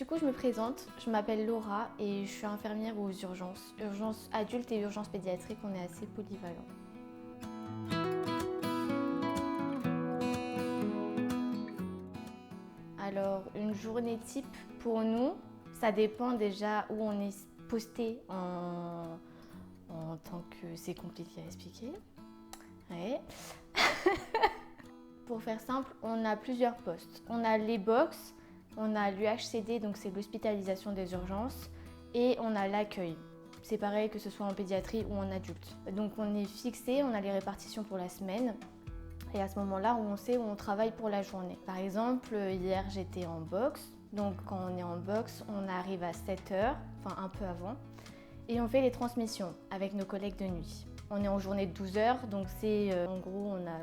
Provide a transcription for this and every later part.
Du coup, je me présente, je m'appelle Laura et je suis infirmière aux urgences. Urgences adultes et urgences pédiatriques, on est assez polyvalents. Alors, une journée type pour nous, ça dépend déjà où on est posté en tant que... C'est compliqué à expliquer. Ouais. Pour faire simple, on a plusieurs postes. On a les box, on a l'UHCD, donc c'est l'hospitalisation des urgences, et on a l'accueil. C'est pareil que ce soit en pédiatrie ou en adulte. Donc on est fixé, on a les répartitions pour la semaine. Et à ce moment-là, on sait où on travaille pour la journée. Par exemple, hier j'étais en box. Donc quand on est en box, on arrive à 7h, enfin un peu avant. Et on fait les transmissions avec nos collègues de nuit. On est en journée de 12 heures, donc c'est en gros on a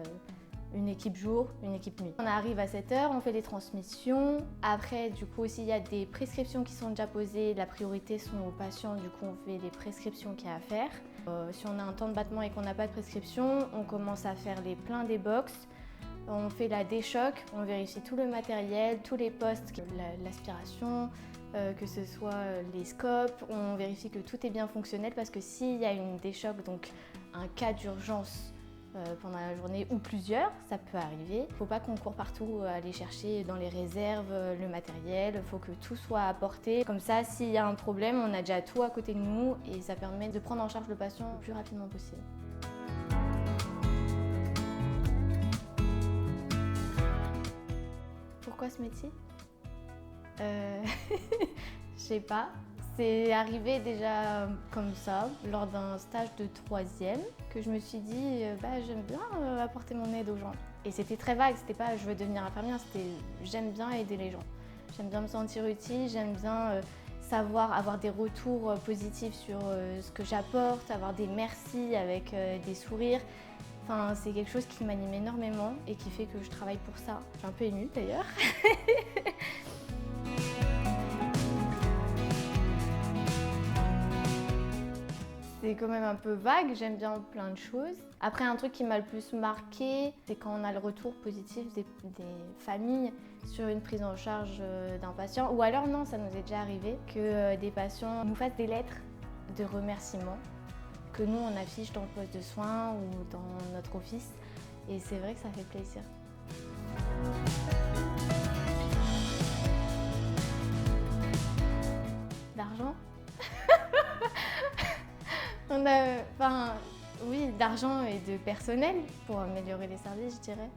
une équipe jour, une équipe nuit. On arrive à 7h, on fait les transmissions. Après, du coup, s'il y a des prescriptions qui sont déjà posées, la priorité sont aux patients, du coup on fait les prescriptions qu'il y a à faire. Si on a un temps de battement et qu'on n'a pas de prescription, on commence à faire les pleins des box. On fait la déchoc, on vérifie tout le matériel, tous les postes, l'aspiration, que ce soit les scopes, on vérifie que tout est bien fonctionnel parce que s'il y a une déchoc, donc un cas d'urgence pendant la journée ou plusieurs, ça peut arriver. Il ne faut pas qu'on court partout aller chercher dans les réserves le matériel, il faut que tout soit apporté. Comme ça, s'il y a un problème, on a déjà tout à côté de nous et ça permet de prendre en charge le patient le plus rapidement possible. Pourquoi ce métier? Je sais pas. C'est arrivé déjà comme ça, lors d'un stage de 3e, que je me suis dit j'aime bien apporter mon aide aux gens. Et c'était très vague, c'était pas je veux devenir infirmière, c'était j'aime bien aider les gens. J'aime bien me sentir utile, j'aime bien savoir avoir des retours positifs sur ce que j'apporte, avoir des merci avec des sourires. Enfin, c'est quelque chose qui m'anime énormément et qui fait que je travaille pour ça. Je suis un peu émue d'ailleurs. C'est quand même un peu vague, j'aime bien plein de choses. Après, un truc qui m'a le plus marqué, c'est quand on a le retour positif des familles sur une prise en charge d'un patient. Ou alors non, ça nous est déjà arrivé que des patients nous fassent des lettres de remerciement que nous on affiche dans le poste de soins ou dans notre office. Et c'est vrai que ça fait plaisir. D'argent? Oui, d'argent et de personnel pour améliorer les services, je dirais.